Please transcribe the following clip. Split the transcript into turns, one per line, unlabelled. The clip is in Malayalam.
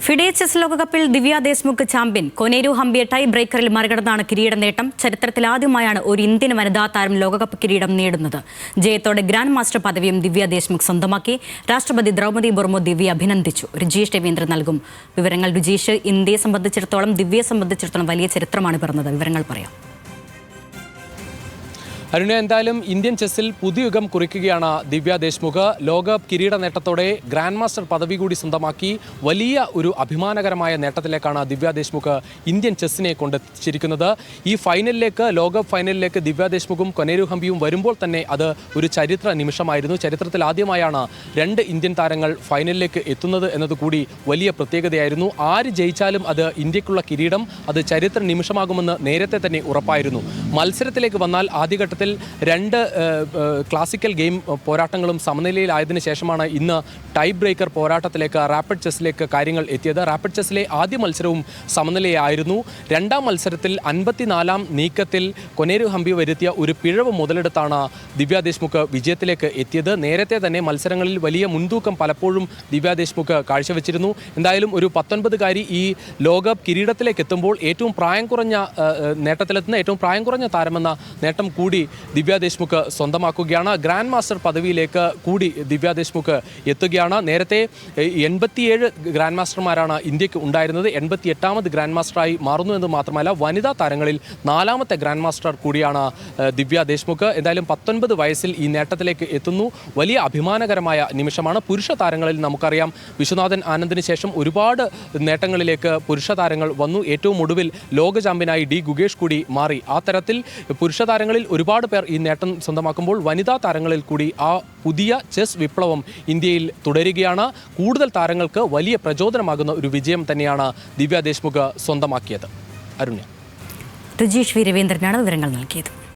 ഫിഡെ ചെസ് ലോകകപ്പിൽ ദിവ്യ ദേശ്മുഖ് ചാമ്പ്യൻ. കൊനേരു ഹംപിയെ ടൈ ബ്രേക്കറിൽ മറികടന്നാണ് കിരീട നേട്ടം. ചരിത്രത്തിലാദ്യമായാണ് ഒരു ഇന്ത്യൻ വനിതാ താരം ലോകകപ്പ് കിരീടം നേടുന്നത്. ജയത്തോടെ ഗ്രാൻഡ് മാസ്റ്റർ പദവിയും ദിവ്യ ദേശ്മുഖ് സ്വന്തമാക്കി. രാഷ്ട്രപതി ദ്രൗപദി മുർമു ദിവ്യ അഭിനന്ദിച്ചു. രുജീഷ് രവീന്ദ്രൻ നൽകും വിവരങ്ങൾ. രുജീഷ്, ഇന്ത്യയെ സംബന്ധിച്ചിടത്തോളം, ദിവ്യയെ സംബന്ധിച്ചിടത്തോളം വലിയ ചരിത്രമാണ് പിറന്നത്. വിവരങ്ങൾ പറയാം.
അരുണ, എന്തായാലും ഇന്ത്യൻ ചെസ്സിൽ പുതുയുഗം കുറിക്കുകയാണ് ദിവ്യ ദേശ്മുഖ്. ലോകകപ്പ് കിരീട നേട്ടത്തോടെ ഗ്രാൻഡ് മാസ്റ്റർ പദവി കൂടി സ്വന്തമാക്കി വലിയ ഒരു അഭിമാനകരമായ നേട്ടത്തിലേക്കാണ് ദിവ്യ ദേശ്മുഖ് ഇന്ത്യൻ ചെസ്സിനെ കൊണ്ടെത്തിച്ചിരിക്കുന്നത്. ഈ ഫൈനലിലേക്ക്, ലോകകപ്പ് ഫൈനലിലേക്ക് ദിവ്യ ദേശ്മുഖും കൊനേരു ഹംപിയും വരുമ്പോൾ തന്നെ അത് ഒരു ചരിത്ര നിമിഷമായിരുന്നു. ചരിത്രത്തിൽ ആദ്യമായാണ് രണ്ട് ഇന്ത്യൻ താരങ്ങൾ ഫൈനലിലേക്ക് എത്തുന്നത് എന്നതുകൂടി വലിയ പ്രത്യേകതയായിരുന്നു. ആര് ജയിച്ചാലും അത് ഇന്ത്യക്കുള്ള കിരീടം, അത് ചരിത്ര നിമിഷമാകുമെന്ന് നേരത്തെ തന്നെ ഉറപ്പായിരുന്നു. മത്സരത്തിലേക്ക് വന്നാൽ ആദ്യഘട്ടത്തിൽ രണ്ട് ക്ലാസിക്കൽ ഗെയിം പോരാട്ടങ്ങളും സമനിലയിലായതിനു ശേഷമാണ് ഇന്ന് ടൈ ബ്രേക്കർ പോരാട്ടത്തിലേക്ക്, റാപ്പിഡ് ചെസ്സിലേക്ക് കാര്യങ്ങൾ എത്തിയത്. റാപ്പിഡ് ചെസ്സിലെ ആദ്യ മത്സരവും സമനിലയായിരുന്നു. രണ്ടാം മത്സരത്തിൽ 54-ാം നീക്കത്തിൽ കൊനേരു ഹംപി വരുത്തിയ ഒരു പിഴവ് മുതലെടുത്താണ് ദിവ്യ ദേശ്മുഖ് വിജയത്തിലേക്ക് എത്തിയത്. നേരത്തെ തന്നെ മത്സരങ്ങളിൽ വലിയ മുൻതൂക്കം പലപ്പോഴും ദിവ്യ ദേശ്മുഖ് കാഴ്ചവെച്ചിരുന്നു. എന്തായാലും ഒരു 19-കാരി ഈ ലോകകപ്പ് കിരീടത്തിലേക്ക് എത്തുമ്പോൾ ഏറ്റവും പ്രായം കുറഞ്ഞ നേട്ടത്തിലെത്തുന്ന ഏറ്റവും പ്രായം കുറഞ്ഞ താരമെന്ന നേട്ടം കൂടി ദിവ്യ ദേശ്മുഖ് സ്വന്തമാക്കുകയാണ്. ഗ്രാൻഡ് മാസ്റ്റർ പദവിയിലേക്ക് കൂടി ദിവ്യ ദേശ്മുഖ് എത്തുകയാണ്. നേരത്തെ 87 ഗ്രാൻഡ് മാസ്റ്റർമാരാണ് ഇന്ത്യക്ക് ഉണ്ടായിരുന്നത്. 88ാമത് ഗ്രാൻഡ് മാസ്റ്ററായി മാറുന്നു എന്ന് മാത്രമല്ല, വനിതാ താരങ്ങളിൽ 4ാമത്തെ ഗ്രാൻഡ് മാസ്റ്റർ കൂടിയാണ് ദിവ്യ ദേശ്മുഖ്. എന്തായാലും 19 വയസ്സിൽ ഈ നേട്ടത്തിലേക്ക് എത്തുന്നു. വലിയ അഭിമാനകരമായ നിമിഷമാണ്. പുരുഷ താരങ്ങളിൽ നമുക്കറിയാം, വിശ്വനാഥൻ ആനന്ദിന് ശേഷം ഒരുപാട് നേട്ടങ്ങളിലേക്ക് പുരുഷ താരങ്ങൾ വന്നു. ഏറ്റവും ഒടുവിൽ ലോക ചാമ്പ്യനായി ഡി ഗുഗേഷ് കൂടി മാറി. ആ തരത്തിൽ പുരുഷ താരങ്ങളിൽ ഒരുപാട് പേർ ഈ നേട്ടം സ്വന്തമാക്കുമ്പോൾ വനിതാ താരങ്ങളിൽ കൂടി ആ പുതിയ ചെസ് വിപ്ലവം ഇന്ത്യയിൽ തുടരുകയാണ്. കൂടുതൽ താരങ്ങൾക്ക് വലിയ പ്രചോദനമാകുന്ന ഒരു വിജയം തന്നെയാണ് ദിവ്യ ദേശ്മുഖ് സ്വന്തമാക്കിയത്. അരുണ്യ.
രുജീഷ് വി രവീന്ദ്രനാണ് വിവരങ്ങൾ നൽകിയത്.